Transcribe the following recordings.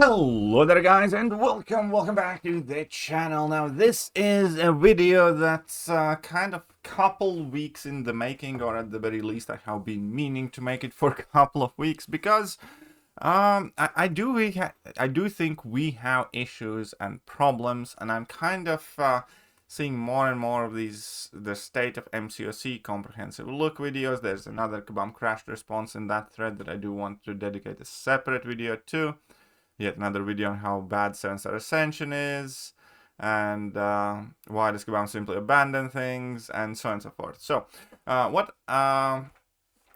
Hello there guys, and welcome back to the channel. Now this is a video that's kind of couple weeks in the making, or at the very least I have been meaning to make it for a couple of weeks, because I do think we have issues and problems, and I'm kind of seeing more and more of the state of MCOC comprehensive look videos. There's another Kabam crashed response in that thread that I do want to dedicate a separate video to. Yet another video on how bad 7-star Ascension is, and why does Kabam simply abandon things, and so on and so forth. So what I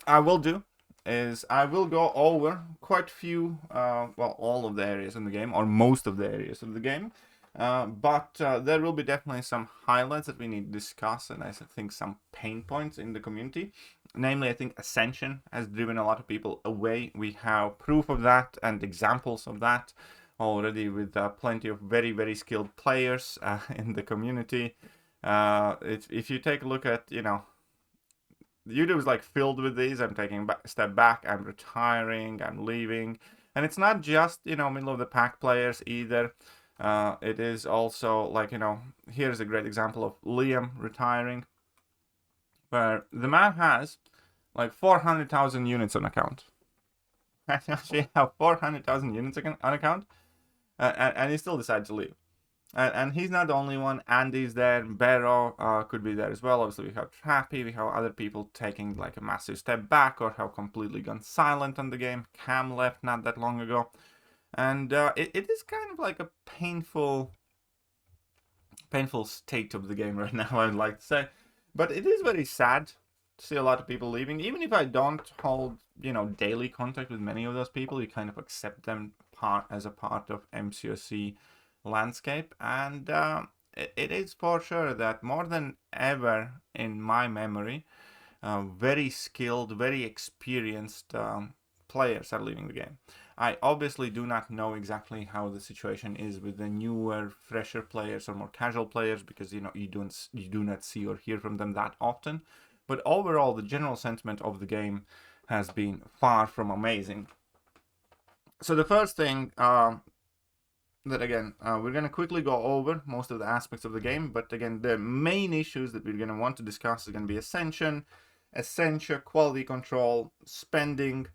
will do is I will go over quite few, well, all of the areas in the game, or most of the areas of the game, but there will be definitely some highlights that we need to discuss, and I think some pain points in the community. Namely, I think Ascension has driven a lot of people away. We have proof of that and examples of that already, with plenty of very, very skilled players in the community. If you take a look at, YouTube is like filled with these. I'm taking a step back, I'm retiring, I'm leaving. And it's not just, middle of the pack players either. It is also like, here's a great example of Liam retiring, where the man has like 400,000 units on account. I actually have 400,000 units on account, and he still decided to leave. And he's not the only one. Andy's there, Barrow could be there as well. Obviously, we have Trappy, we have other people taking like a massive step back or have completely gone silent on the game. Cam left not that long ago. And it is kind of like a painful state of the game right now, I would like to say. But it is very sad to see a lot of people leaving. Even if I don't hold, daily contact with many of those people, you kind of accept them as a part of MCOC landscape. And it is for sure that more than ever in my memory, very skilled, very experienced players are leaving the game. I obviously do not know exactly how the situation is with the newer, fresher players or more casual players, because you do not see or hear from them that often. But overall, the general sentiment of the game has been far from amazing. So the first thing that again, we're going to quickly go over most of the aspects of the game, but again, the main issues that we're going to want to discuss is going to be Ascension, quality control, spending,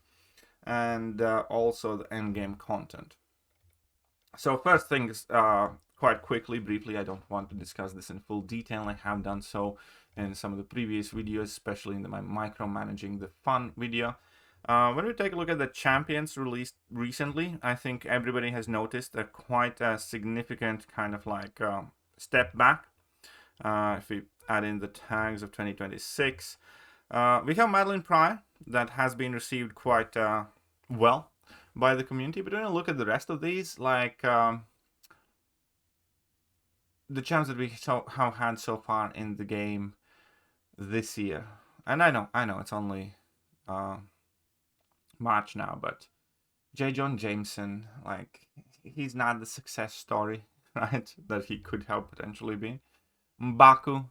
and also the endgame content. So first things, quite quickly, briefly, I don't want to discuss this in full detail. I have done so in some of the previous videos, especially in my micromanaging the fun video. When we take a look at the champions released recently, I think everybody has noticed quite a significant kind of like step back. If we add in the tags of 2026, we have Madeline Pryor that has been received quite well by the community. But when you look at the rest of these, like the champs that we have had so far in the game this year, and I know it's only March now, but J. John Jameson, like, he's not the success story, right, that he could have potentially been. Mbaku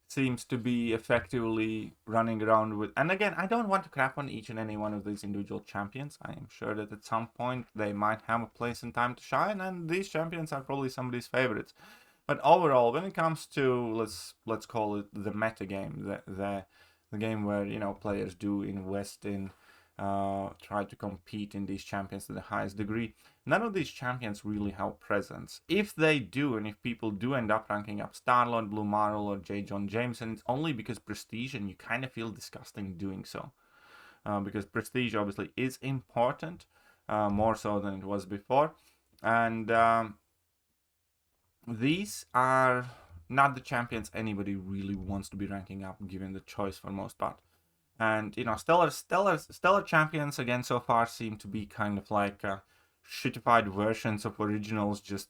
seems to be effectively running around with, and again, I don't want to crap on each and any one of these individual champions. I am sure that at some point they might have a place and time to shine, and these champions are probably somebody's favorites. But overall, when it comes to, let's call it the meta game, the game where players do invest in, try to compete in these champions to the highest degree, none of these champions really have presence. If they do, and if people do end up ranking up Starlord, Blue Marvel, or J. John Jameson, it's only because prestige, and you kind of feel disgusting doing so. Because prestige obviously is important, more so than it was before. And these are not the champions anybody really wants to be ranking up, given the choice for most part. And stellar champions again so far seem to be kind of like shitified versions of originals, just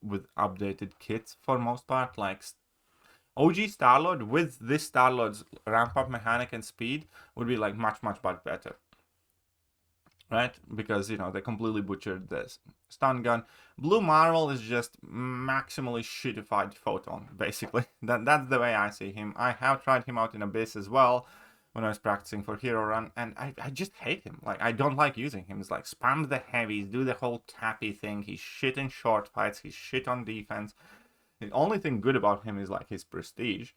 with updated kits for most part. Like OG Starlord with this Starlord's ramp up mechanic and speed would be like much better, right? Because they completely butchered this stun gun. Blue Marvel is just maximally shitified Photon, basically. That's the way I see him. I have tried him out in Abyss as well, when I was practicing for Hero Run, and I just hate him. Like, I don't like using him. It's like, spam the heavies, do the whole tappy thing. He's shit in short fights, he's shit on defense. The only thing good about him is, like, his prestige.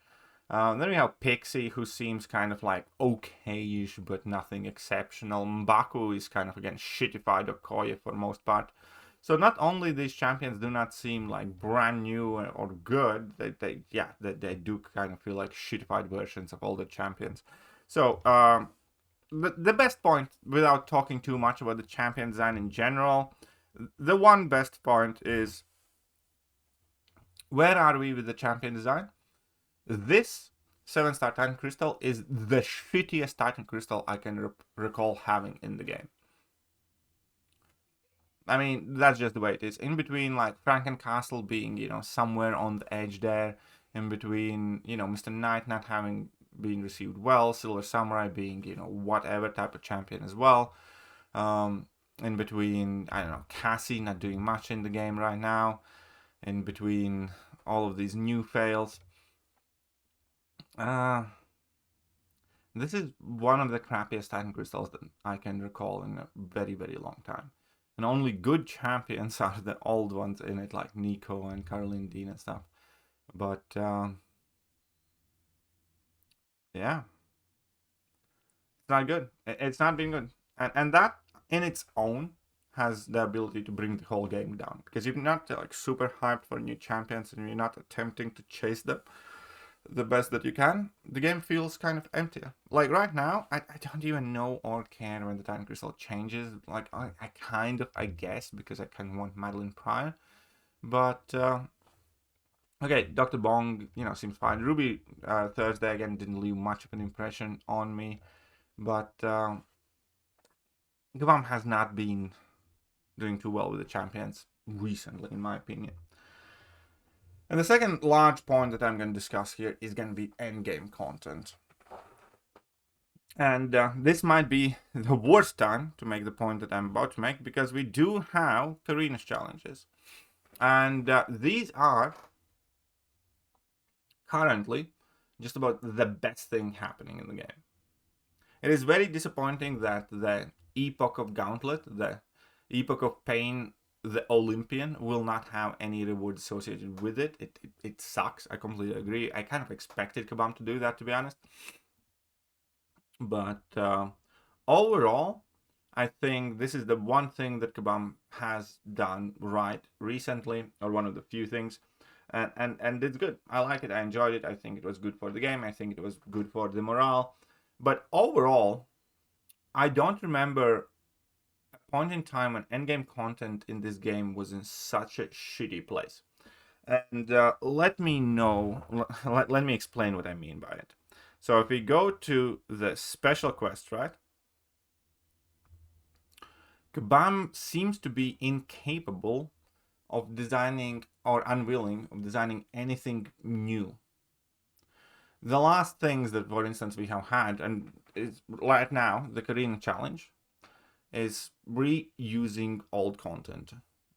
Then we have Pixie, who seems kind of like okay-ish, but nothing exceptional. Mbaku is kind of, again, shitified Okoye for most part. So not only these champions do not seem like brand new or good, they do kind of feel like shitified versions of all the champions. So the best point, without talking too much about the champion design in general, the one best point is, where are we with the champion design? This 7-star Titan Crystal is the shittiest Titan Crystal I can recall having in the game. I mean, that's just the way it is. In between, like, Frankencastle being, you know, somewhere on the edge there. In between, you know, Mr. Knight not having been received well. Silver Samurai being, you know, whatever type of champion as well. In between, I don't know, Cassie not doing much in the game right now. In between all of these new fails. This is one of the crappiest Titan Crystals that I can recall in a very, very long time. And only good champions are the old ones in it, like Nico and Caroline Dean and stuff. But, yeah. It's not good. It's not been good. And that, in its own, has the ability to bring the whole game down. Because if you're not, like, super hyped for new champions and you're not attempting to chase them the best that you can, the game feels kind of emptier. Like, right now, I don't even know or care when the Titan Crystal changes. Like, I guess, because I kind of want Madeline Pryor. But, okay, Dr. Bong, you know, seems fine. Ruby Thursday, again, didn't leave much of an impression on me. But, Kabam has not been doing too well with the champions recently, in my opinion. And the second large point that I'm going to discuss here is going to be endgame content. And this might be the worst time to make the point that I'm about to make, because we do have Karina's challenges. And these are currently just about the best thing happening in the game. It is very disappointing that the Epoch of Gauntlet, the Epoch of Pain, the Olympian, will not have any reward associated with it. It sucks. I completely agree. I kind of expected Kabam to do that, to be honest. But overall, I think this is the one thing that Kabam has done right recently, or one of the few things. And it's good. I like it. I enjoyed it. I think it was good for the game. I think it was good for the morale. But overall, I don't remember point in time when endgame content in this game was in such a shitty place. And let me explain what I mean by it. So if we go to the special quest, right? Kabam seems to be incapable of designing, or unwilling of designing, anything new. The last things that, for instance, we have had, and is right now, the Korean challenge, is reusing old content,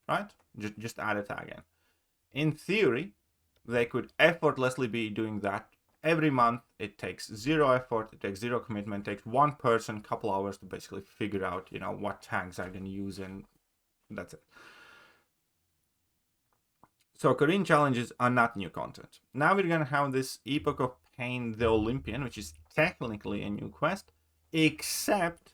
right? Just add a tag in. In theory, they could effortlessly be doing that every month. It takes zero effort, it takes zero commitment, it takes one person a couple hours to basically figure out, you know, what tags I can use, and that's it. So Korean challenges are not new content. Now we're gonna have this Epoch of Pain, the Olympian, which is technically a new quest, except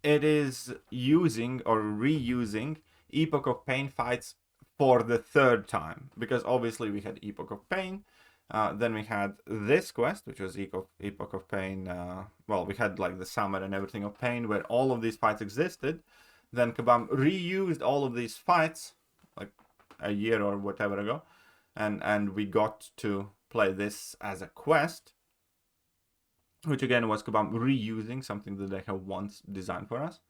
it is using or reusing Epoch of Pain fights for the third time, because obviously we had Epoch of Pain, then we had this quest, which was Epoch of Pain, well, we had like the Summer and everything of Pain, where all of these fights existed. Then Kabam reused all of these fights like a year or whatever ago, and we got to play this as a quest, which again was Kabam reusing something that they have once designed for us.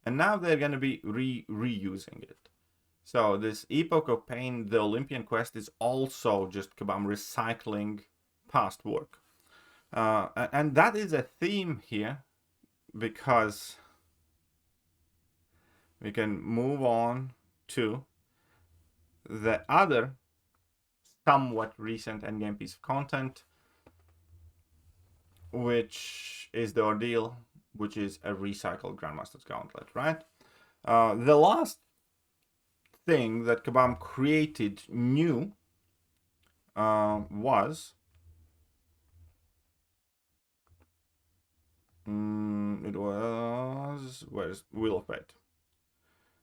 And now they're going to be reusing it. So this Epoch of Pain, the Olympian quest, is also just Kabam recycling past work. And that is a theme here, because we can move on to the other somewhat recent endgame piece of content, which is the Ordeal, which is a recycled Grandmaster's Gauntlet, right? The last thing that Kabam created new was where's Wheel of Fate.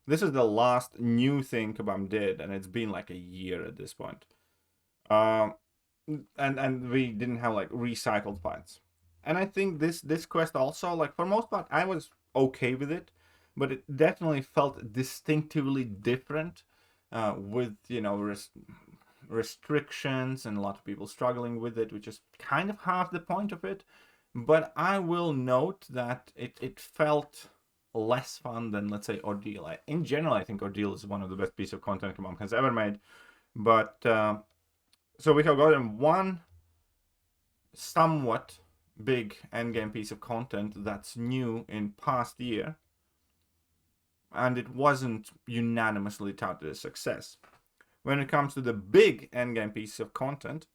This is the last new thing Kabam did, and it's been like a year at this point. And we didn't have like recycled fights. And I think this quest also, like for most part, I was okay with it, but it definitely felt distinctively different, with restrictions and a lot of people struggling with it, which is kind of half the point of it. But I will note that it felt less fun than, let's say, Ordeal. In general, I think Ordeal is one of the best pieces of content Kabam has ever made. But so we have gotten one somewhat big endgame piece of content that's new in past year, and it wasn't unanimously touted as success. When it comes to the big endgame piece of content,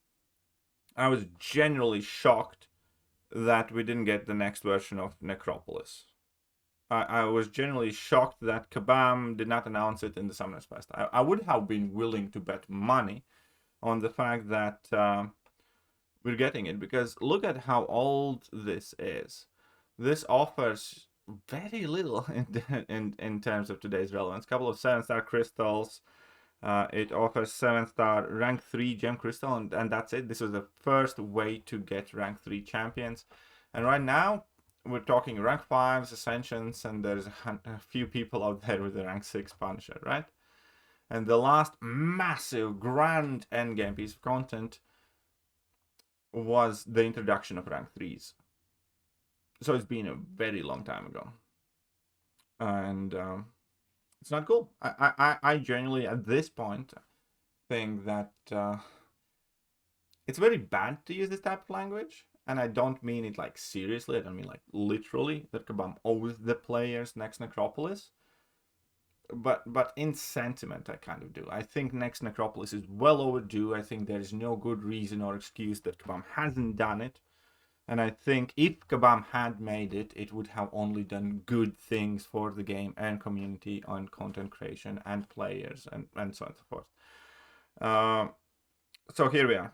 I was generally shocked that we didn't get the next version of Necropolis. I was generally shocked that Kabam did not announce it in the Summoners Fest. I would have been willing to bet money on the fact that we're getting it, because look at how old this is. This offers very little in terms of today's relevance. A couple of 7-star crystals. It offers 7-star rank 3 gem crystal, and that's it. This is the first way to get rank 3 champions. And right now, we're talking rank 5s, Ascensions, and there's a few people out there with the rank 6 Punisher, right? And the last massive, grand endgame piece of content was the introduction of rank 3s. So it's been a very long time ago. And it's not cool. I genuinely, at this point, think that it's very bad to use this type of language. And I don't mean it like seriously. I don't mean like literally that Kabam owes the players next Necropolis. But in sentiment, I kind of do. I think next Necropolis is well overdue. I think there's no good reason or excuse that Kabam hasn't done it. And I think if Kabam had made it, it would have only done good things for the game and community on content creation and players and so on and so forth. So here we are.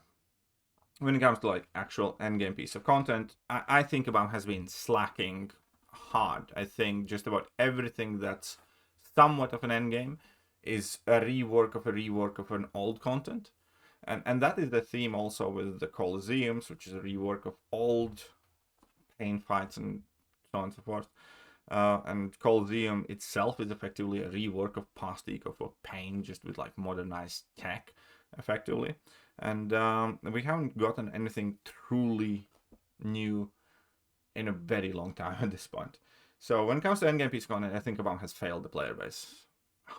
When it comes to like actual endgame piece of content, I think Kabam has been slacking hard. I think just about everything that's somewhat of an endgame is a rework of an old content. And that is the theme also with the Colosseums, which is a rework of old pain fights and so on and so forth. And Colosseum itself is effectively a rework of past Eco for Pain, just with like modernized tech, effectively. And we haven't gotten anything truly new in a very long time at this point. So when it comes to endgame piece content, I think Kabam has failed the player base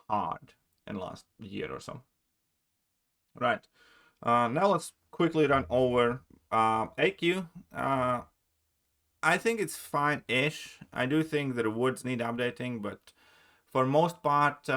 hard in the last year or so. Right. Now let's quickly run over AQ. I think it's fine-ish. I do think the rewards need updating, but for most part,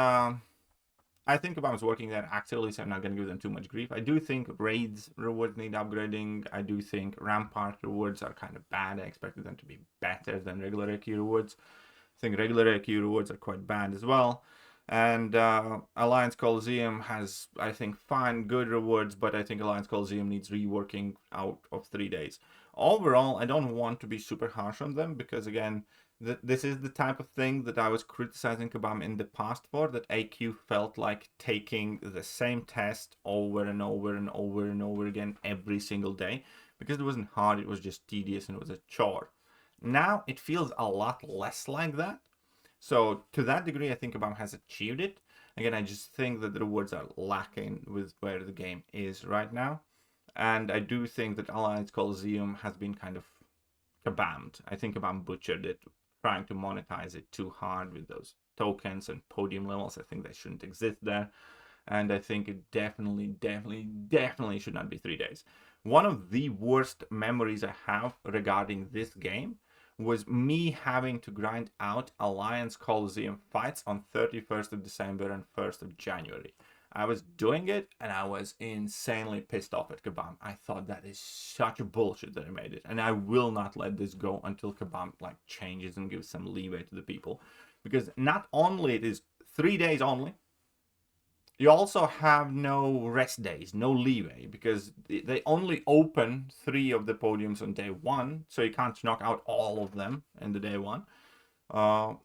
I think Kabam's working there actively, so I'm not going to give them too much grief. I do think raids rewards need upgrading. I do think Rampart rewards are kind of bad. I expected them to be better than regular AQ rewards. I think regular AQ rewards are quite bad as well. And Alliance Coliseum has, I think, fine, good rewards, but I think Alliance Coliseum needs reworking out of 3 days. Overall, I don't want to be super harsh on them, because again, this is the type of thing that I was criticizing Kabam in the past for, that AQ felt like taking the same test over and over and over and over again every single day, because it wasn't hard, it was just tedious and it was a chore. Now it feels a lot less like that. So to that degree, I think Kabam has achieved it. Again, I just think that the rewards are lacking with where the game is right now. And I do think that Alliance Coliseum has been kind of Kabammed. I think Kabam butchered it, trying to monetize it too hard with those tokens and podium levels. I think they shouldn't exist there. And I think it definitely should not be 3 days. One of the worst memories I have regarding this game was me having to grind out Alliance Coliseum fights on 31st of December and 1st of January. I was doing it, and I was insanely pissed off at Kabam. I thought that is such a bullshit that I made it, and I will not let this go until Kabam like changes and gives some leeway to the people, because not only it is 3 days only, you also have no rest days, no leeway, because they only open 3 of the podiums on day 1, so you can't knock out all of them in the day 1.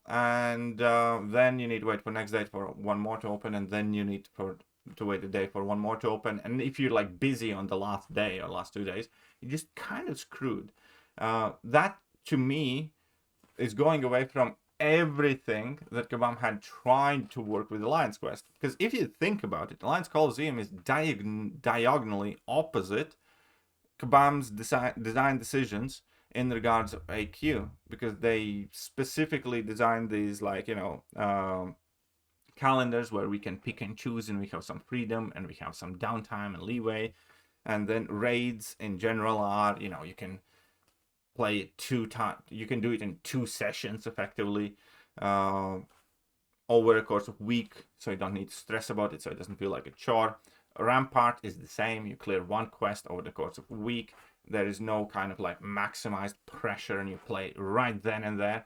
Then you need to wait for next day for 1 more to open, and then you need to wait a day for 1 more to open. And if you're like busy on the last day or last 2 days, you're just kind of screwed. That to me is going away from everything that Kabam had tried to work with Alliance Quest. Because if you think about it, Alliance Coliseum is diagonally opposite Kabam's design decisions in regards of AQ, because they specifically designed these, like, you know, calendars where we can pick and choose, and we have some freedom, and we have some downtime and leeway. And then raids in general are, you know, you can play it 2 times, you can do it in 2 sessions effectively over the course of a week, so you don't need to stress about it, so it doesn't feel like a chore. Rampart is the same. You clear 1 quest over the course of a week. There is no kind of like maximized pressure, and you play right then and there.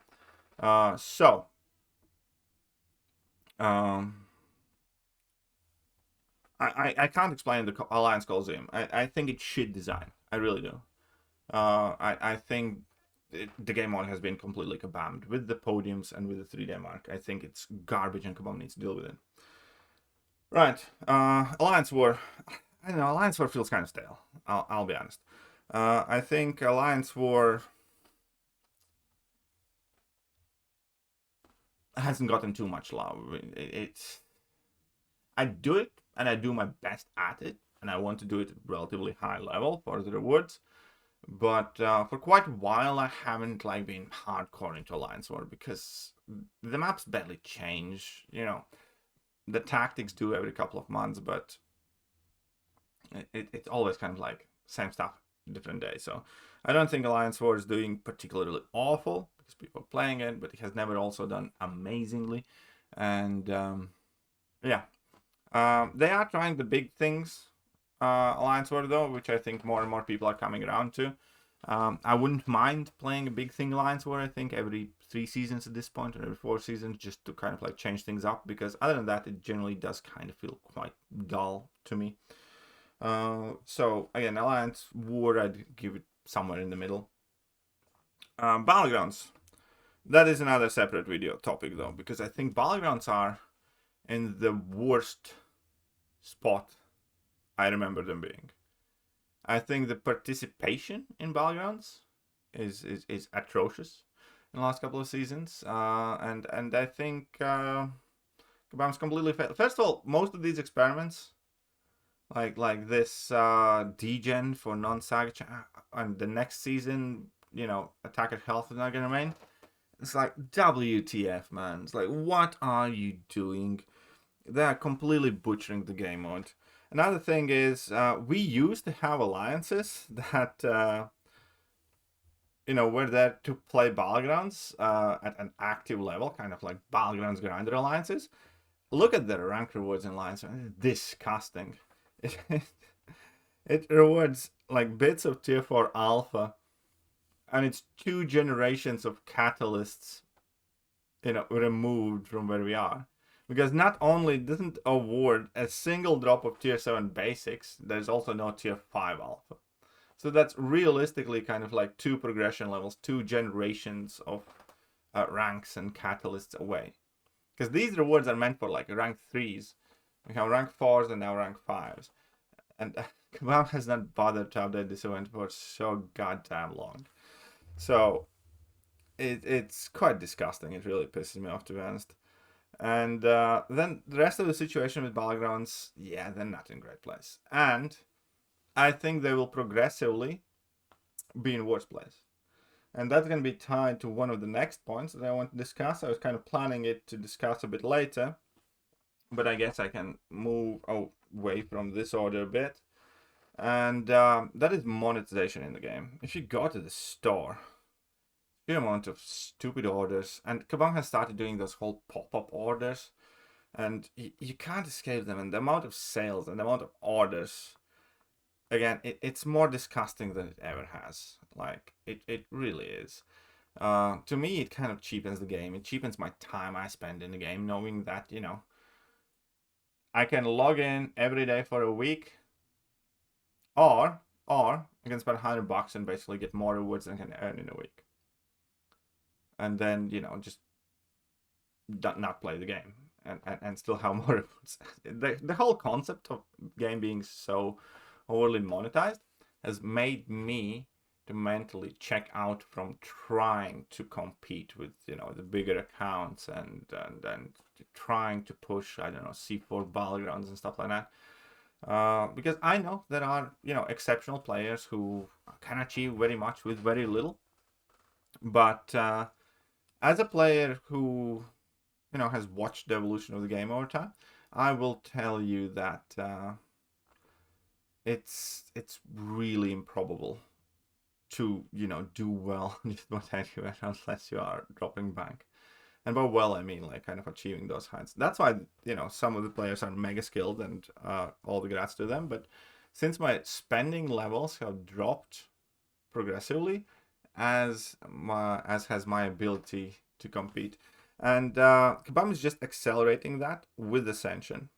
I can't explain the Alliance Coliseum. I think it's shit design. I really do. I think the game mode has been completely kabammed with the podiums and with the 3-day mark. I think it's garbage, and Kabam needs to deal with it. Right, Alliance War. I don't know, Alliance War feels kind of stale. I'll be honest. I think Alliance War hasn't gotten too much love. I do it, and I do my best at it, and I want to do it at a relatively high level for the rewards. But for quite a while, I haven't like been hardcore into Alliance War, because the maps barely change. You know, the tactics do every couple of months, but it's always kind of like same stuff, different day. So I don't think Alliance War is doing particularly awful, because people are playing it, but it has never also done amazingly. And yeah, they are trying the big things, Alliance War though, which I think more and more people are coming around to. I wouldn't mind playing a big thing Alliance War, I think, every 3 seasons at this point, or every 4 seasons, just to kind of like change things up, because other than that, it generally does kind of feel quite dull to me. So again, Alliance War, I'd give it somewhere in the middle. Battlegrounds, that is another separate video topic though, because I think Battlegrounds are in the worst spot I remember them being. I think the participation in Battlegrounds is atrocious in the last couple of seasons, and I think Kabam's completely failed. First of all, most of these experiments, like this degen for non-Saga, and the next season, you know, attacker health is not gonna remain. It's like, WTF, man. It's like, what are you doing? They're completely butchering the game mode. Another thing is, we used to have alliances that, you know, were there to play Battlegrounds at an active level, kind of like Battlegrounds grinder alliances. Look at the rank rewards in alliance. It's disgusting. It rewards like bits of tier 4 alpha, and it's 2 generations of catalysts, you know, removed from where we are. Because not only doesn't award a single drop of tier 7 basics, there's also no tier 5 alpha. So that's realistically kind of like 2 progression levels, 2 generations of ranks and catalysts away. Because these rewards are meant for like rank 3s. We have rank 4s and now rank 5s. And Kabam has not bothered to update this event for so goddamn long. So it's quite disgusting. It really pisses me off, to be honest. And then the rest of the situation with Battlegrounds, yeah, they're not in a great place. And I think they will progressively be in worse place. And that's going to be tied to one of the next points that I want to discuss. I was kind of planning it to discuss a bit later, but I guess I can move away from this order a bit. And that is monetization in the game. If you go to the store, the amount of stupid orders, and Kabam has started doing those whole pop-up orders and you can't escape them. And the amount of sales and the amount of orders, again, it's more disgusting than it ever has. Like, it really is. To me, it kind of cheapens the game. It cheapens my time I spend in the game, knowing that, you know, I can log in every day for a week, or I can spend $100 and basically get more rewards than I can earn in a week. And then, you know, just not play the game and still have more rewards. The whole concept of game being so overly monetized has made me to mentally check out from trying to compete with, you know, the bigger accounts and trying to push, I don't know, C4 Battlegrounds and stuff like that. Because I know there are, you know, exceptional players who can achieve very much with very little. But as a player who, you know, has watched the evolution of the game over time, I will tell you that it's really improbable to, you know, do well just about anywhere unless you are dropping bank. And by well, I mean like kind of achieving those heights. That's why, you know, some of the players are mega skilled, and all the grats to them. But since my spending levels have dropped progressively, as has my ability to compete, and Kabam is just accelerating that with Ascension.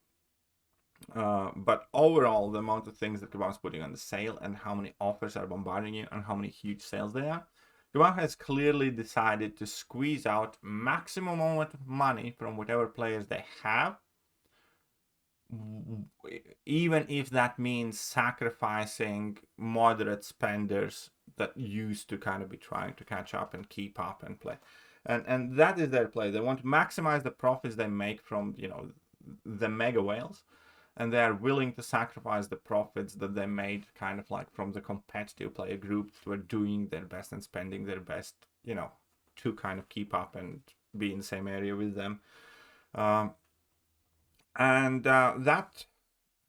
But overall, the amount of things that Kabam is putting on the sale and how many offers are bombarding you and how many huge sales they are, Kabam has clearly decided to squeeze out maximum amount of money from whatever players they have, even if that means sacrificing moderate spenders that used to kind of be trying to catch up and keep up and play. And that is their play. They want to maximize the profits they make from, you know, the mega whales, and they are willing to sacrifice the profits that they made kind of like from the competitive player groups who are doing their best and spending their best, you know, to kind of keep up and be in the same area with them. That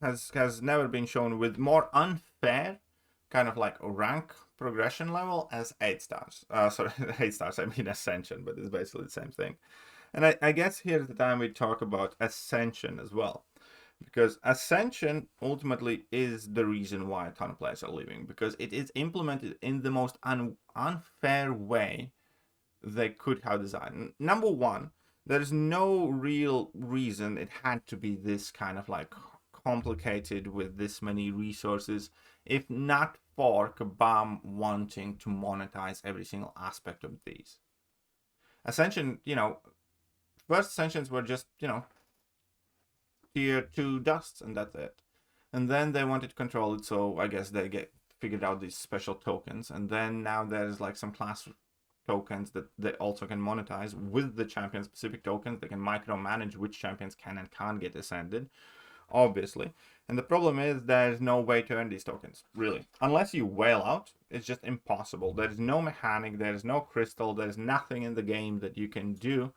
has never been shown with more unfair kind of like a rank progression level as 8 stars. Sorry, 8 stars, I mean Ascension, but it's basically the same thing. And I guess here's the time we talk about Ascension as well. Because Ascension ultimately is the reason why a ton of players are leaving, because it is implemented in the most unfair way they could have designed. Number one, there is no real reason it had to be this kind of like complicated with this many resources, if not for Kabam wanting to monetize every single aspect of these. Ascension, you know, first Ascensions were just, you know, tier 2 dusts, and that's it. And then they wanted to control it, so I guess they figured out these special tokens, and then now there's like some class tokens that they also can monetize with the champion specific tokens. They can micromanage which champions can and can't get ascended, obviously. And the problem is there's no way to earn these tokens, really. Unless you whale out, it's just impossible. There's no mechanic, there's no crystal, there's nothing in the game that you can do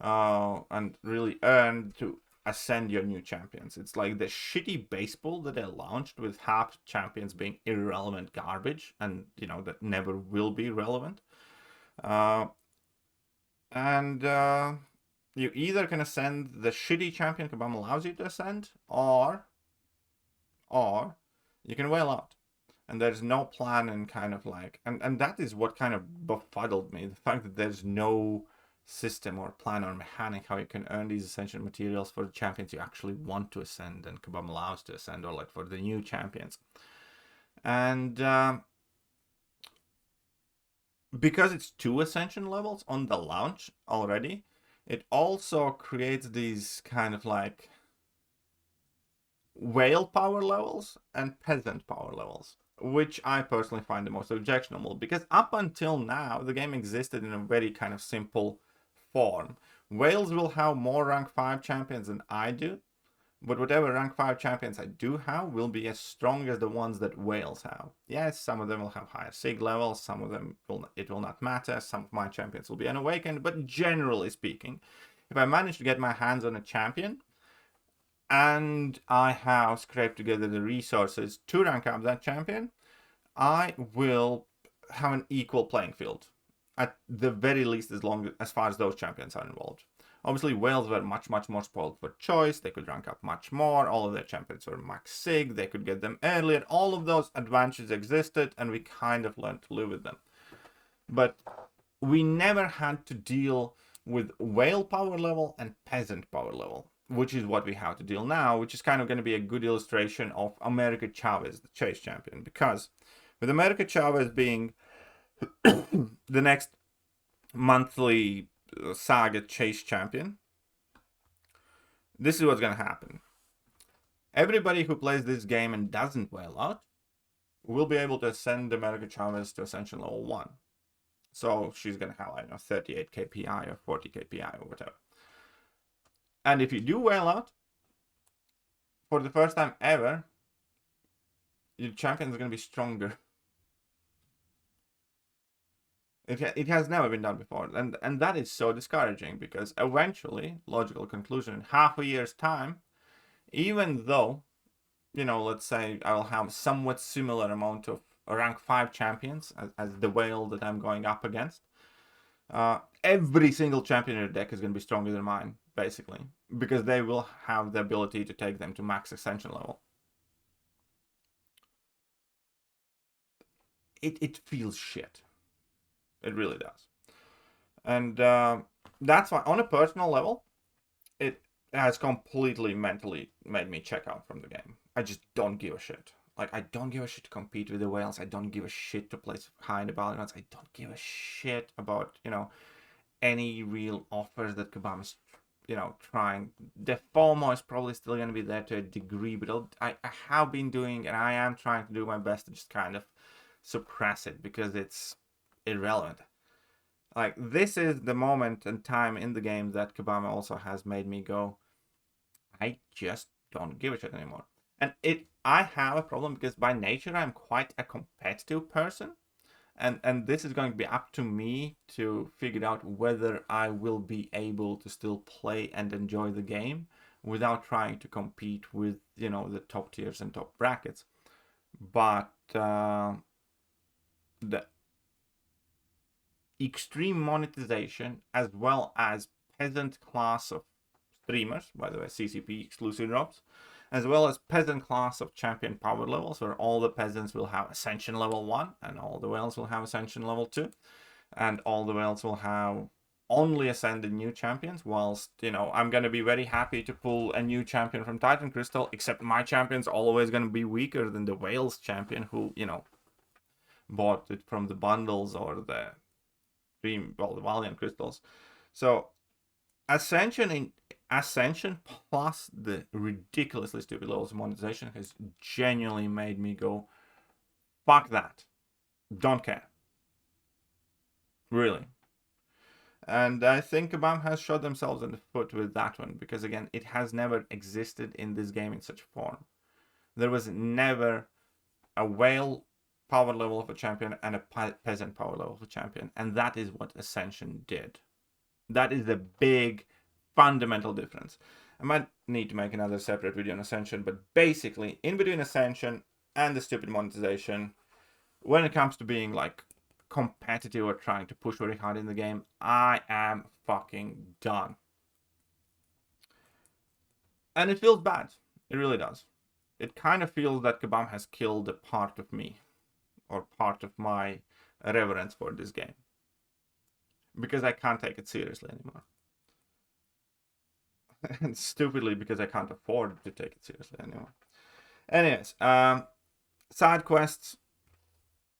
and really earn to ascend your new champions. It's like the shitty base pool that they launched with half champions being irrelevant garbage, and, you know, that never will be relevant. You either can ascend the shitty champion Kabam allows you to ascend, or you can whale out. And there's no plan, and kind of like, and that is what kind of befuddled me. The fact that there's no system or plan or mechanic how you can earn these Ascension materials for the champions you actually want to ascend and Kabam allows to ascend, or like for the new champions. And because it's 2 Ascension levels on the launch already, it also creates these kind of like whale power levels and peasant power levels, which I personally find the most objectionable, because up until now the game existed in a very kind of simple form. Whales will have more rank 5 champions than I do, but whatever rank 5 champions I do have will be as strong as the ones that whales have. Yes, some of them will have higher sig levels, some of them it will not matter, some of my champions will be unawakened, but generally speaking, if I manage to get my hands on a champion and I have scraped together the resources to rank up that champion, I will have an equal playing field, at the very least, as far as those champions are involved. Obviously, Wales were much more spoiled for choice. They could rank up much more. All of their champions were max sig. They could get them earlier. All of those advantages existed, and we kind of learned to live with them. But we never had to deal with whale power level and peasant power level, which is what we have to deal now, which is kind of going to be a good illustration of America Chavez, the chase champion. Because with America Chavez being the next monthly saga chase champion, this is what's going to happen. Everybody who plays this game and doesn't whale out will be able to ascend America Chavez to Ascension level 1. So she's going to have, I don't know, 38 KPI or 40 KPI or whatever. And if you do whale out, for the first time ever, your champion is going to be stronger. It has never been done before. And that is so discouraging, because eventually, logical conclusion, in half a year's time, even though, you know, let's say I will have somewhat similar amount of rank 5 champions as the whale that I'm going up against, every single champion in the deck is going to be stronger than mine, basically, because they will have the ability to take them to max ascension level. It feels shit. It really does. And that's why, on a personal level, it has completely mentally made me check out from the game. I just don't give a shit. Like, I don't give a shit to compete with the whales. I don't give a shit to place high in the Battlegrounds. I don't give a shit about, you know, any real offers that Kabam is, you know, trying. The FOMO is probably still going to be there to a degree, but I have been doing, and I am trying to do my best to just kind of suppress it, because it's irrelevant. Like, this is the moment and time in the game that Kabam also has made me go, I just don't give a shit anymore. And I have a problem, because by nature I'm quite a competitive person, and this is going to be up to me to figure out whether I will be able to still play and enjoy the game without trying to compete with, you know, the top tiers and top brackets. But the extreme monetization, as well as peasant class of streamers, by the way, CCP exclusive drops, as well as peasant class of champion power levels, where all the peasants will have Ascension level 1, and all the whales will have Ascension level 2, and all the whales will have only ascended new champions, whilst, you know, I'm going to be very happy to pull a new champion from Titan Crystal, except my champion's always going to be weaker than the whales champion, who, you know, bought it from the bundles or the the Valiant crystals. So Ascension plus the ridiculously stupid levels of monetization has genuinely made me go, fuck that. Don't care. Really. And I think Kabam has shot themselves in the foot with that one, because again, it has never existed in this game in such form. There was never a whale power level of a champion and a peasant power level of a champion, and that is what Ascension did. That is the big fundamental difference. I might need to make another separate video on Ascension, but basically, in between Ascension and the stupid monetization, when it comes to being like competitive or trying to push very hard in the game, I am fucking done. And it feels bad. It really does. It kind of feels that Kabam has killed a part of me, or part of my reverence for this game, because I can't take it seriously anymore. And stupidly, because I can't afford to take it seriously anymore. Anyways, side quests.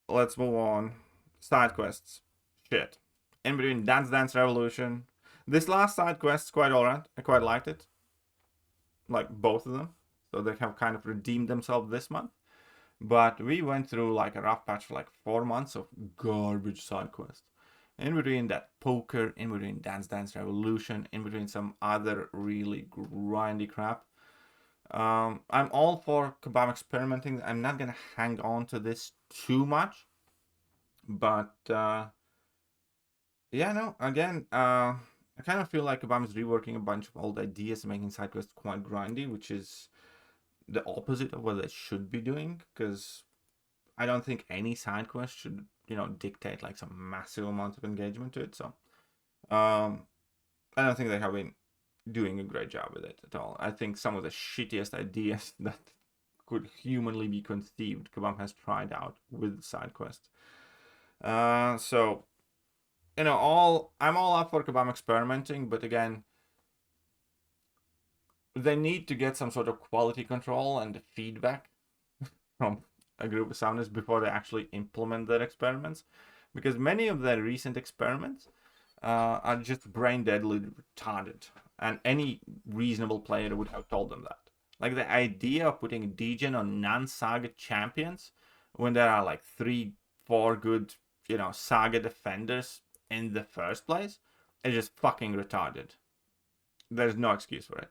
Let's move on. Side quests. Shit. In between Dance Dance Revolution. This last side quest is quite alright. I quite liked it. Like, both of them. So they have kind of redeemed themselves this month. But we went through like a rough patch for like 4 months of garbage side quests. In between that poker, in between Dance Dance Revolution, in between some other really grindy crap. I'm all for Kabam experimenting. I'm not gonna hang on to this too much. But yeah, no, again, I kind of feel like Kabam is reworking a bunch of old ideas and making side quests quite grindy, which is the opposite of what they should be doing, because I don't think any side quest should, you know, dictate like some massive amount of engagement to it. So I don't think they have been doing a great job with it at all. I think some of the shittiest ideas that could humanly be conceived, Kabam has tried out with side quests. So, you know, I'm all up for Kabam experimenting, but again, they need to get some sort of quality control and feedback from a group of sounders before they actually implement their experiments, because many of their recent experiments are just brain deadly retarded, and any reasonable player would have told them that. Like the idea of putting degen on non-saga champions when there are like 3-4 good, you know, saga defenders in the first place is just fucking retarded. There's no excuse for it.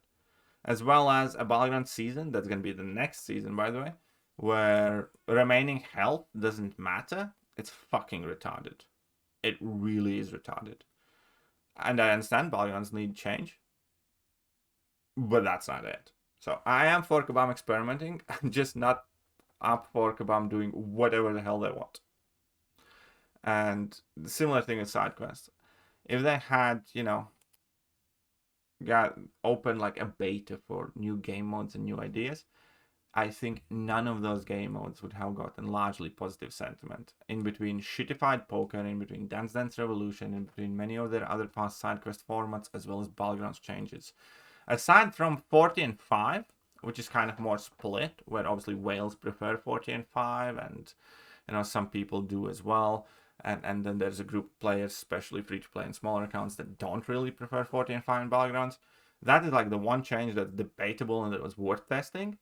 As well as a Battlegrounds season, that's gonna be the next season, by the way, where remaining health doesn't matter. It's fucking retarded. It really is retarded. And I understand Battlegrounds need change, but that's not it. So I am for Kabam experimenting. I'm just not up for Kabam doing whatever the hell they want. And the similar thing with side quests. If they had, you know, got open like a beta for new game modes and new ideas, I think none of those game modes would have gotten largely positive sentiment. In between shittified poker, in between Dance Dance Revolution, in between many of their other past side quest formats, as well as Battlegrounds changes. Aside from 40 and 5, which is kind of more split, where obviously whales prefer 40 and 5, and you know some people do as well. And then there's a group of players, especially free-to-play and smaller accounts, that don't really prefer 40 and 5 in Battlegrounds. That is like the one change that's debatable and that was worth testing.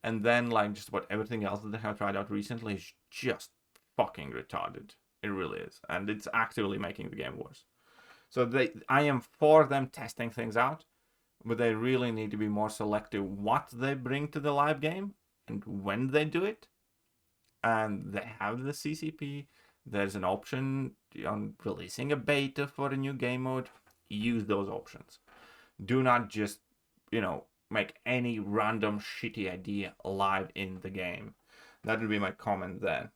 And then like just about everything else that they have tried out recently is just fucking retarded. It really is. And it's actively making the game worse. So I am for them testing things out, but they really need to be more selective what they bring to the live game and when they do it. And they have the CCP. There's an option on releasing a beta for a new game mode. Use those options. Do not just, you know, make any random shitty idea live in the game. That would be my comment there.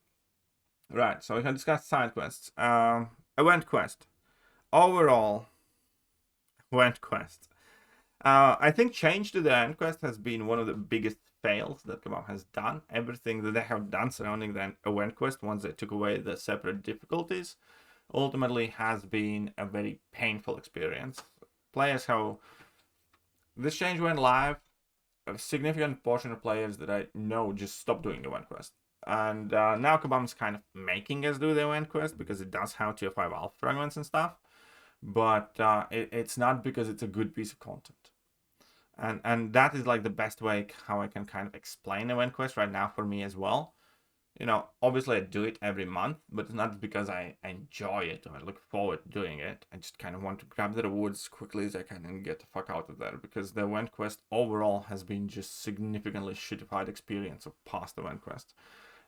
Right, so we can discuss side quests. Event quest. Overall, event quest. I think change to the end quest has been one of the biggest fails that Kabam has done. Everything that they have done surrounding the event quest, once they took away the separate difficulties, ultimately has been a very painful experience. Players have... This change went live, a significant portion of players that I know just stopped doing the event quest. And now Kabam is kind of making us do the event quest because it does have tier 5 alpha fragments and stuff. But it's not because it's a good piece of content. And that is like the best way how I can kind of explain event quest right now for me as well. You know, obviously I do it every month, but it's not because I enjoy it or I look forward to doing it. I just kind of want to grab the rewards as quickly as I can and get the fuck out of there, because the event quest overall has been just significantly shittified experience of past event quests.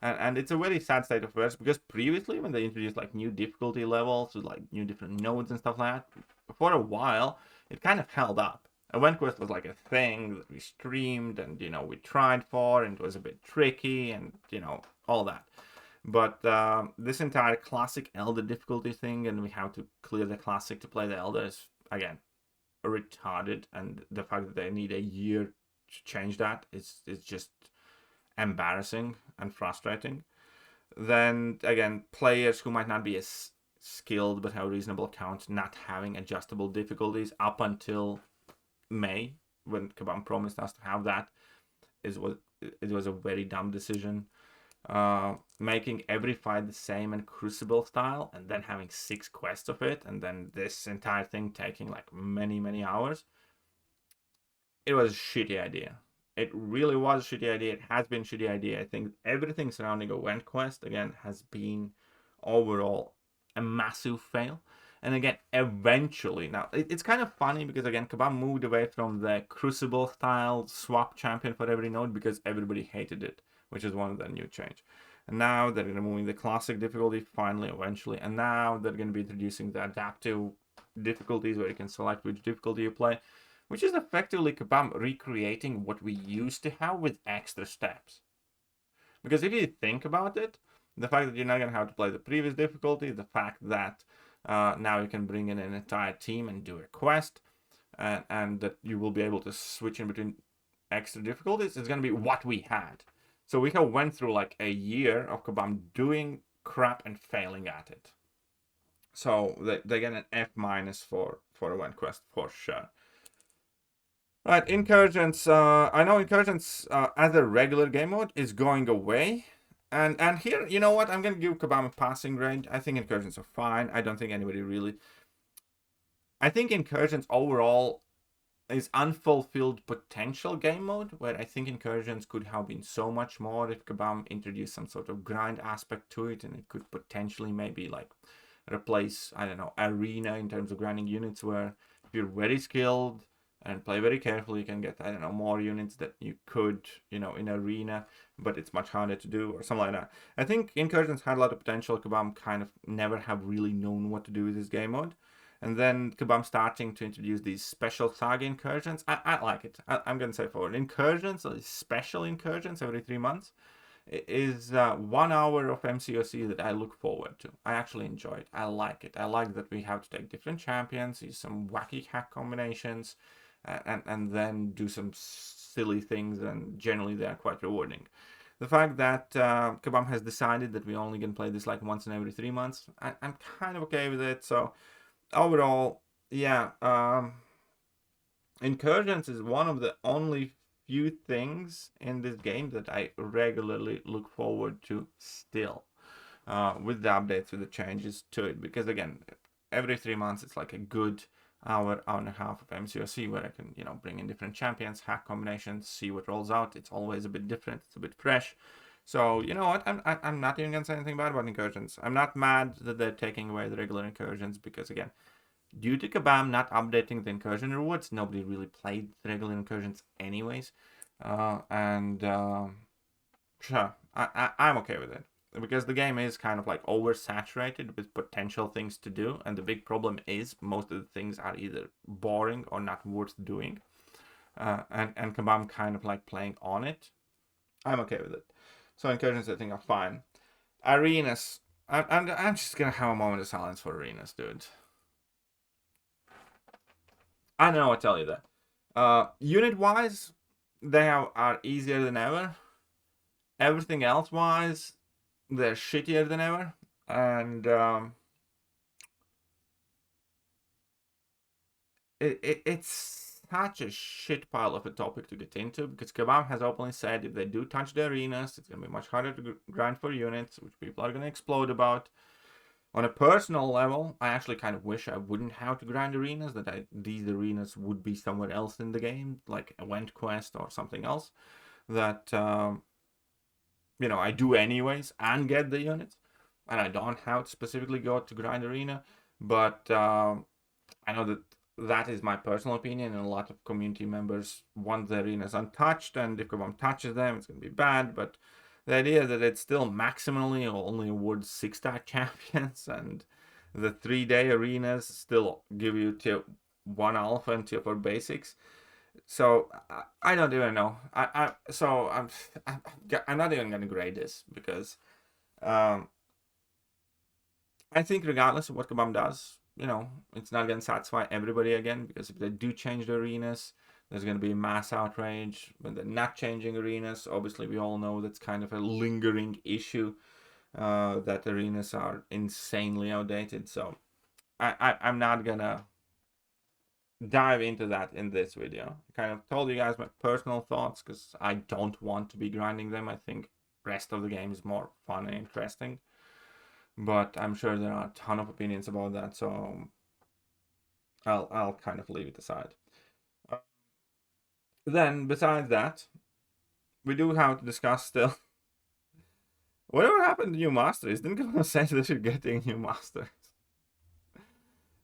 And it's a very sad state of affairs, because previously when they introduced like new difficulty levels with like new different nodes and stuff like that, for a while it kind of held up. Event quest was like a thing that we streamed and, you know, we tried for, and it was a bit tricky and, you know, all that. But this entire classic Elder difficulty thing, and we have to clear the classic to play the Elder, is, again, retarded. And the fact that they need a year to change that is just embarrassing and frustrating. Then, again, players who might not be as skilled but have a reasonable account not having adjustable difficulties up until May, when Kabam promised us to have that, it was a very dumb decision. Making every fight the same and Crucible style, and then having 6 quests of it, and then this entire thing taking like many hours. It was a shitty idea. It really was a shitty idea. It has been a shitty idea. I think everything surrounding Event Quest, again, has been overall a massive fail. And again, eventually, now it's kind of funny because again, Kabam moved away from the Crucible style swap champion for every node because everybody hated it, which is one of the new change. And now they're removing the classic difficulty finally, eventually, and now they're going to be introducing the adaptive difficulties where you can select which difficulty you play, which is effectively Kabam recreating what we used to have with extra steps. Because if you think about it, the fact that you're not going to have to play the previous difficulty, the fact that now you can bring in an entire team and do a quest, and that you will be able to switch in between extra difficulties, it's going to be what we had. So we have went through like a year of Kabam doing crap and failing at it. So they get an F- for event quest for sure. Right, Incursions. I know Incursions as a regular game mode is going away. And here, you know what? I'm going to give Kabam a passing grade. I think Incursions are fine. I don't think anybody really... I think Incursions overall is unfulfilled potential game mode, where I think Incursions could have been so much more if Kabam introduced some sort of grind aspect to it, and it could potentially maybe like replace, I don't know, Arena in terms of grinding units, where if you're very skilled and play very carefully, you can get, I don't know, more units that you could, you know, in Arena, but it's much harder to do, or something like that. I think Incursions had a lot of potential. Kabam kind of never have really known what to do with this game mode. And then Kabam starting to introduce these special saga incursions. I like it. I'm going to say forward. Incursions, or special incursions every 3 months, is 1 hour of MCOC that I look forward to. I actually enjoy it. I like it. I like that we have to take different champions, use some wacky hack combinations, and then do some silly things, and generally they are quite rewarding. The fact that Kabam has decided that we only can play this like once in every 3 months, I'm kind of okay with it. So overall, yeah, Incursions is one of the only few things in this game that I regularly look forward to still, with the updates, with the changes to it, because again, every 3 months it's like a good hour and a half of MCOC where I can, you know, bring in different champions, hack combinations, see what rolls out. It's always a bit different, it's a bit fresh. So, you know what, I'm not even gonna say anything bad about Incursions. I'm not mad that they're taking away the regular Incursions, because again, due to Kabam not updating the Incursion rewards, nobody really played the regular Incursions anyways. Sure, I'm okay with it, because the game is kind of like oversaturated with potential things to do, and the big problem is most of the things are either boring or not worth doing. And Kabam kind of like playing on it. I'm okay with it. So Incursions, I think, are fine. Arenas. I'm just gonna have a moment of silence for Arenas, dude. I know I tell you that. Unit wise, they are easier than ever. Everything else wise, they're shittier than ever. And it's such a shit pile of a topic to get into, because Kabam has openly said if they do touch the arenas, it's gonna be much harder to grind for units, which people are gonna explode about. On a personal level, I actually kind of wish I wouldn't have to grind arenas, that these arenas would be somewhere else in the game, like event quest or something else, that, you know, I do anyways and get the units, and I don't have to specifically go to grind arena. But I know that that is my personal opinion, and a lot of community members want the arenas untouched, and if Kabam touches them, it's going to be bad. But the idea that it still maximally only awards 6-star champions, and the 3-day arenas still give you tier 1 alpha and tier 4 basics. So I don't even know. I'm not even gonna grade this, because I think regardless of what Kabam does, you know, it's not gonna satisfy everybody again, because if they do change the arenas, there's going to be mass outrage. When they're not changing arenas, obviously we all know that's kind of a lingering issue, that arenas are insanely outdated. So I'm not gonna dive into that in this video. I kind of told you guys my personal thoughts, because I don't want to be grinding them. I think rest of the game is more fun and interesting, but I'm sure there are a ton of opinions about that, so I'll kind of leave it aside. Then, besides that, we do have to discuss still whatever happened to new Masteries. Didn't go say they should get new Masters.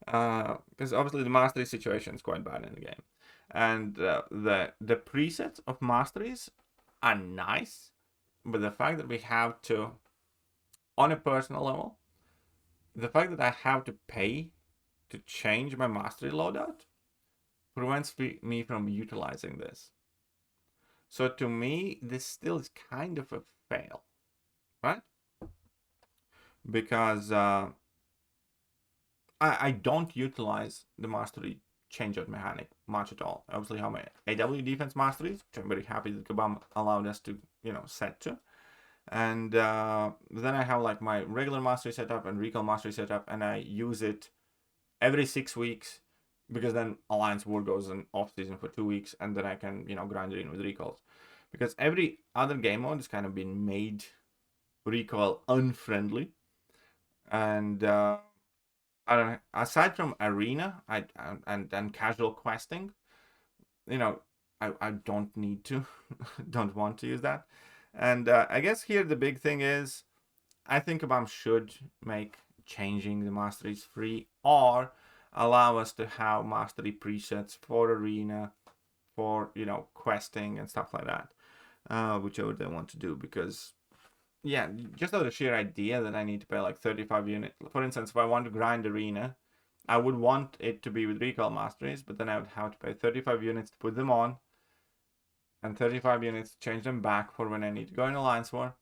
Because obviously the Mastery situation is quite bad in the game. And the presets of Masteries are nice, but the fact that we have to, on a personal level, the fact that I have to pay to change my Mastery loadout prevents me from utilizing this. So to me, this still is kind of a fail, right? Because I don't utilize the Mastery change that mechanic much at all. Obviously, I have my AW defense masteries, which I'm very happy that Kabam allowed us to, set to. And then I have like my regular mastery setup and recall mastery setup, and I use it every 6 weeks, because then Alliance War goes in off season for 2 weeks, and then I can, grind it in with recalls. Because every other game mode has kind of been made recoil unfriendly. And I don't know, aside from arena and casual questing, I don't need to, don't want to use that. And I guess here the big thing is, I think Kabam should make changing the masteries free, or allow us to have mastery presets for arena, for questing and stuff like that, whichever they want to do. Because yeah, just out of the sheer idea that I need to pay like 35 units. For instance, if I want to grind arena, I would want it to be with recall masteries, but then I would have to pay 35 units to put them on, and 35 units to change them back for when I need to go in Alliance War.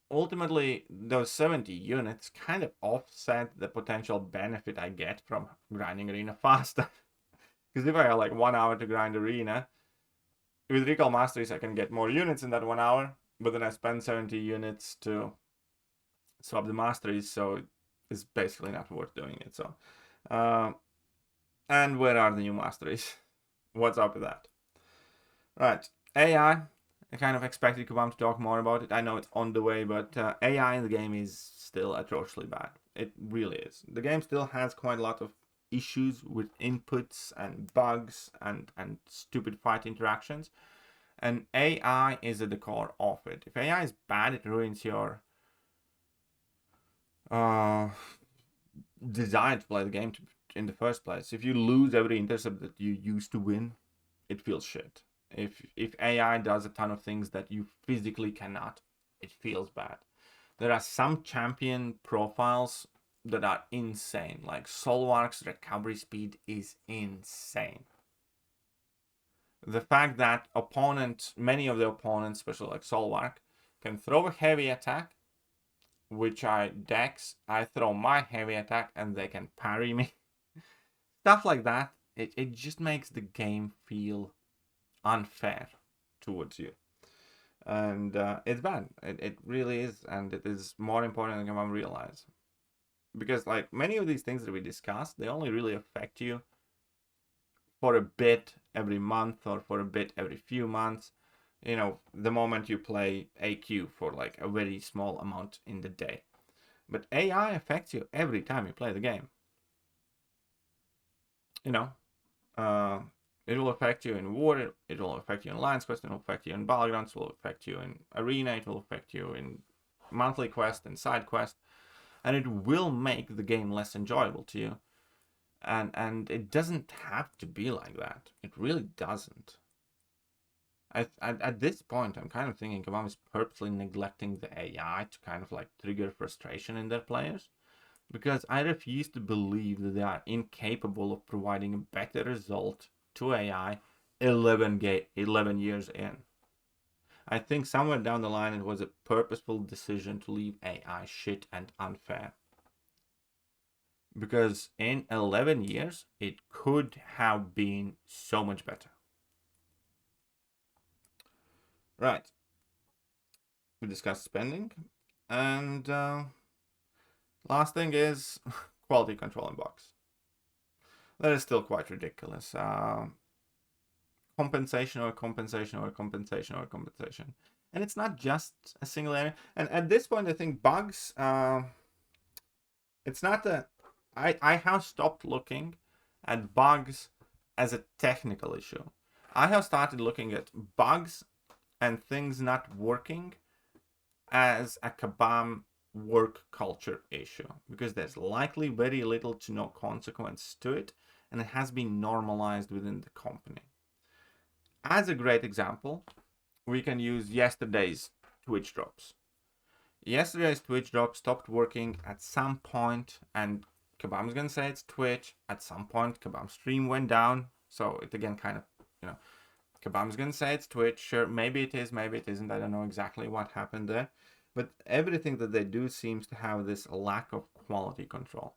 Ultimately, those 70 units kind of offset the potential benefit I get from grinding arena faster. Because if I have like 1 hour to grind arena, with recall masteries I can get more units in that 1 hour, but then I spend 70 units to swap the masteries, so it's basically not worth doing it. So, and where are the new masteries? What's up with that? Right, AI. I kind of expected Kabam to talk more about it. I know it's on the way, but AI in the game is still atrociously bad. It really is. The game still has quite a lot of issues with inputs and bugs and stupid fight interactions. And AI is at the core of it. If AI is bad, it ruins your desire to play the game in the first place. If you lose every intercept that you used to win, it feels shit. If AI does a ton of things that you physically cannot, it feels bad. There are some champion profiles that are insane. Like Solwark's recovery speed is insane. The fact that many of the opponents, especially like Solwark, can throw a heavy attack, which I throw my heavy attack and they can parry me. Stuff like that. It just makes the game feel unfair towards you. And it's bad. It really is. And it is more important than I realize. Because like many of these things that we discussed, they only really affect you for a bit every month, or for a bit every few months. The moment you play AQ for like a very small amount in the day. But AI affects you every time you play the game. It will affect you in War, it will affect you in Alliance Quest, it will affect you in Battlegrounds, it will affect you in Arena, it will affect you in monthly quest and side quest, and it will make the game less enjoyable to you. And it doesn't have to be like that. It really doesn't. At this point, I'm kind of thinking Kabam is purposely neglecting the AI to kind of like trigger frustration in their players, because I refuse to believe that they are incapable of providing a better result to AI 11 years in. I think somewhere down the line it was a purposeful decision to leave AI shit and unfair. Because in 11 years, it could have been so much better. Right. We discussed spending. And last thing is quality control in box. That is still quite ridiculous. Compensation or compensation or compensation or compensation. And it's not just a single area. And at this point, I think bugs, it's not a... I have stopped looking at bugs as a technical issue. I have started looking at bugs and things not working as a Kabam work culture issue, because there's likely very little to no consequence to it, and it has been normalized within the company. As a great example, we can use yesterday's Twitch drops. Yesterday's Twitch drop stopped working at some point, and Kabam's gonna say it's Twitch. At some point, Kabam's stream went down, so it again kind of, Kabam's gonna say it's Twitch. Sure, maybe it is, maybe it isn't. I don't know exactly what happened there, but everything that they do seems to have this lack of quality control.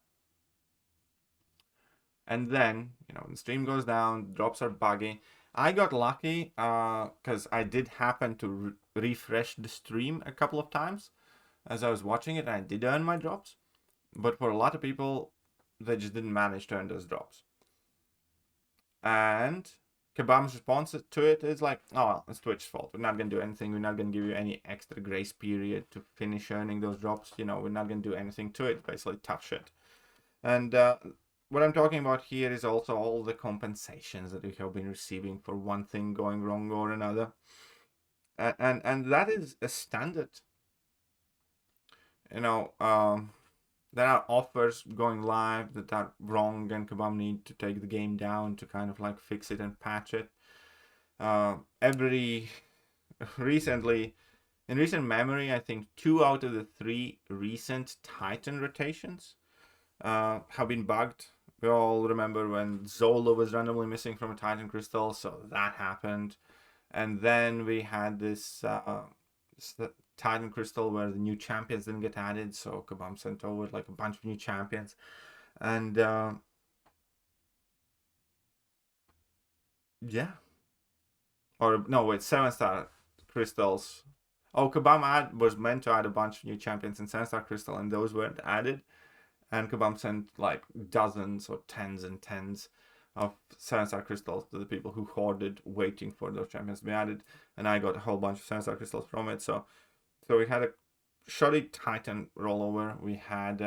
And then, you know, the stream goes down, drops are buggy. I got lucky because I did happen to refresh the stream a couple of times as I was watching it, and I did earn my drops. But for a lot of people, they just didn't manage to earn those drops. And Kabam's response to it is like, oh, well, it's Twitch's fault. We're not going to do anything. We're not going to give you any extra grace period to finish earning those drops. You know, we're not going to do anything to it. Basically, tough shit. And what I'm talking about here is also all the compensations that we have been receiving for one thing going wrong or another. And that is a standard. You know, there are offers going live that are wrong, and Kabam need to take the game down to kind of like fix it and patch it. In recent memory, I think 2 out of the 3 recent Titan rotations have been bugged. We all remember when Zola was randomly missing from a Titan crystal, so that happened. And then we had this Titan crystal where the new champions didn't get added, so Kabam sent over like a bunch of new champions. And yeah. Or no, wait, 7-star crystals. Oh, Kabam was meant to add a bunch of new champions in 7-star crystal, and those weren't added. And Kabam sent like dozens or tens and tens of 7-star crystals to the people who hoarded, waiting for those champions to be added. And I got a whole bunch of 7-star crystals from it. So we had a shoddy Titan rollover. We had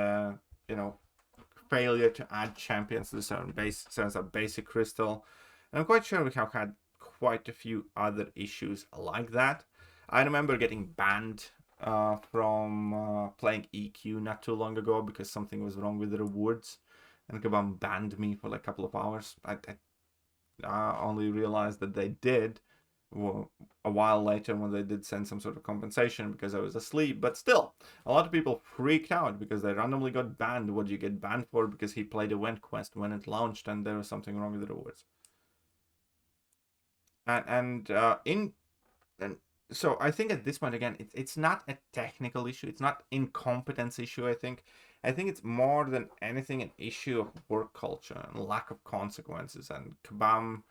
you know, failure to add champions to the 7-star basic crystal. And I'm quite sure we have had quite a few other issues like that. I remember getting banned from playing EQ not too long ago because something was wrong with the rewards, and Kabam banned me for like a couple of hours. I only realized that they did a while later when they did send some sort of compensation because I was asleep. But still, a lot of people freaked out because they randomly got banned. What do you get banned for? Because he played event quest when it launched and there was something wrong with the rewards. So I think at this point, again, it's not a technical issue. It's not incompetence issue, I think. I think it's more than anything an issue of work culture and lack of consequences, and Kabam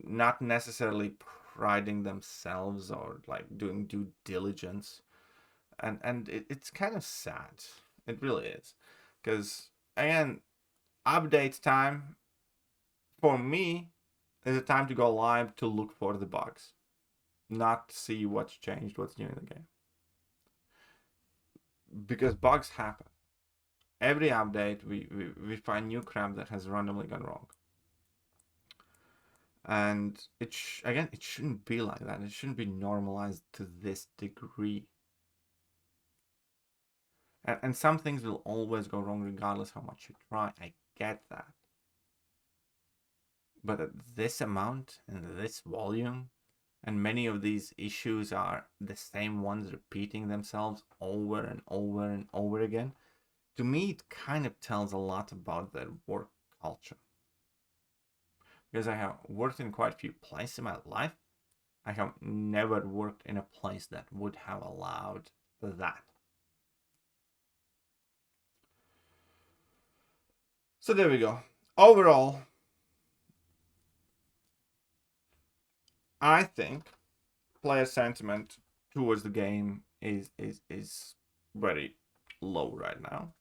not necessarily priding themselves or like doing due diligence. And it's kind of sad. It really is. Because, again, update time, for me, is a time to go live to look for the bugs. Not see what's changed, what's new in the game. Because bugs happen. Every update, we find new crap that has randomly gone wrong. And it shouldn't be like that. It shouldn't be normalized to this degree. And some things will always go wrong regardless how much you try. I get that. But at this amount and this volume, and many of these issues are the same ones repeating themselves over and over and over again, to me it kind of tells a lot about their work culture. Because I have worked in quite a few places in my life, I have never worked in a place that would have allowed that. So there we go. Overall, I think player sentiment towards the game is very low right now.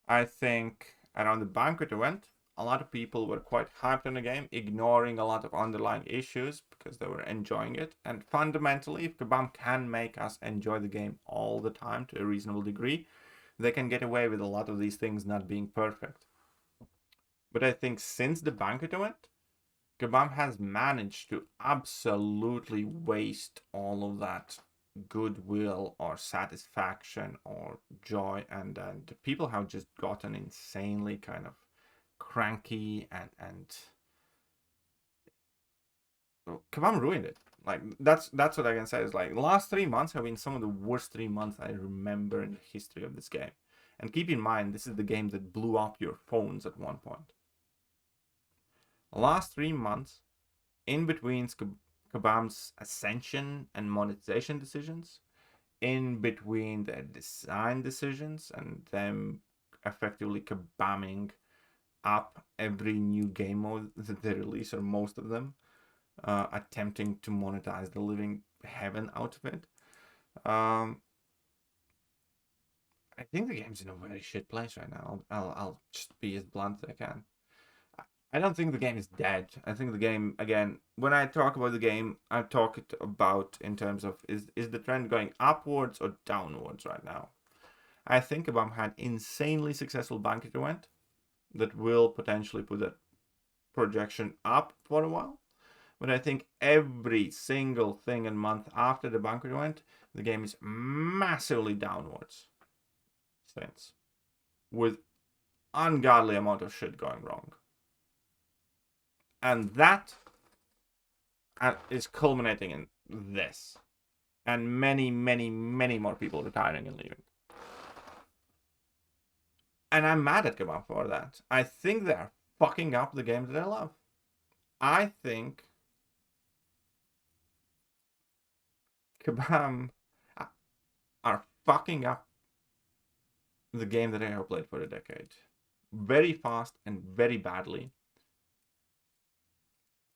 I think around the banquet event, a lot of people were quite hyped on the game, ignoring a lot of underlying issues because they were enjoying it. And fundamentally, if Kabam can make us enjoy the game all the time to a reasonable degree, they can get away with a lot of these things not being perfect. But I think since the banquet event, Kabam has managed to absolutely waste all of that goodwill or satisfaction or joy, and people have just gotten insanely kind of cranky and Kabam ruined it. Like that's what I can say is like the last 3 months have been some of the worst 3 months I remember in the history of this game. And keep in mind, this is the game that blew up your phones at one point. The last 3 months, in between Kabam's Ascension and Monetization decisions, in between their design decisions and them effectively Kabamming up every new game mode that they release, or most of them, attempting to monetize the living heaven out of it. I think the game's in a very shit place right now. I'll just be as blunt as I can. I don't think the game is dead. I think the game, again, when I talk about the game, I talk about in terms of is the trend going upwards or downwards right now. I think Kabam had insanely successful banquet event that will potentially put the projection up for a while. But I think every single thing and month after the banquet event, the game is massively downwards since, with ungodly amount of shit going wrong. And that is culminating in this. And many, many, many more people retiring and leaving. And I'm mad at Kabam for that. I think they're fucking up the games that I love. I think Kabam are fucking up the game that I have played for a decade. Very fast and very badly.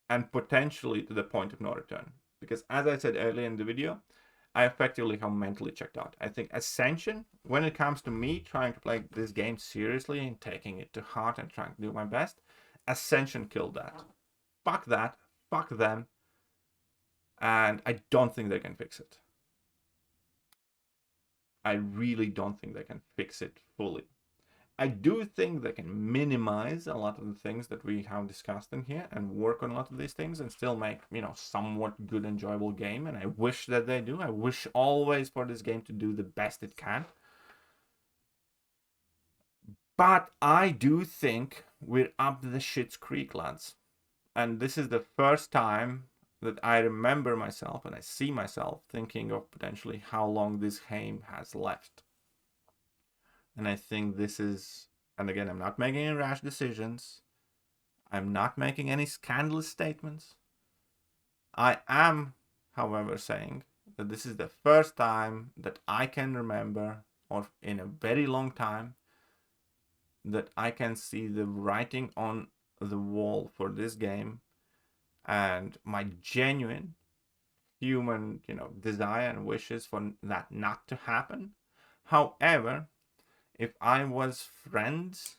And potentially to the point of no return. Because as I said earlier in the video, I effectively have mentally checked out. I think Ascension, when it comes to me trying to play this game seriously and taking it to heart and trying to do my best, Ascension killed that. Fuck that. Fuck them. And I don't think they can fix it. I really don't think they can fix it fully. I do think they can minimize a lot of the things that we have discussed in here and work on a lot of these things and still make, somewhat good, enjoyable game. And I wish that they do. I wish always for this game to do the best it can. But I do think we're up the shit's creek, lads. And this is the first time that I remember myself and I see myself thinking of potentially how long this game has left. And I think this is, and again, I'm not making any rash decisions. I'm not making any scandalous statements. I am, however, saying that this is the first time that I can remember, or in a very long time, that I can see the writing on the wall for this game, and my genuine human, desire and wishes for that not to happen. However, if I was friends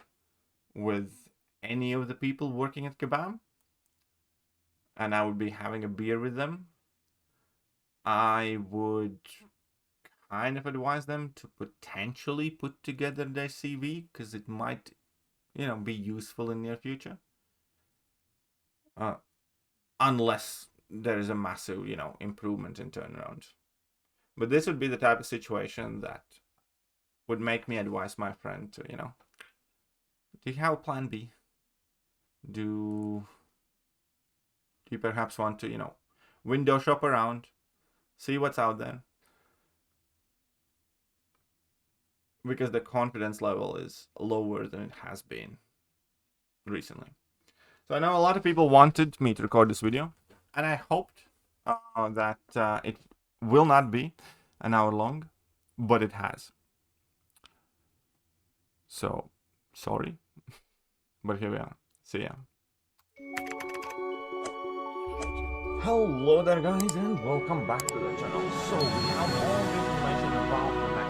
with any of the people working at Kabam, and I would be having a beer with them, I would kind of advise them to potentially put together their CV, because it might, be useful in the near future. Unless there is a massive, improvement in turnaround. But this would be the type of situation that would make me advise my friend to, do you have a plan B? Do you perhaps want to, window shop around, see what's out there? Because the confidence level is lower than it has been recently. So I know a lot of people wanted me to record this video, and I hoped that it will not be an hour long, but it has. So, sorry, but here we are. See ya. Hello there, guys, and welcome back to the channel. So we have all the information about the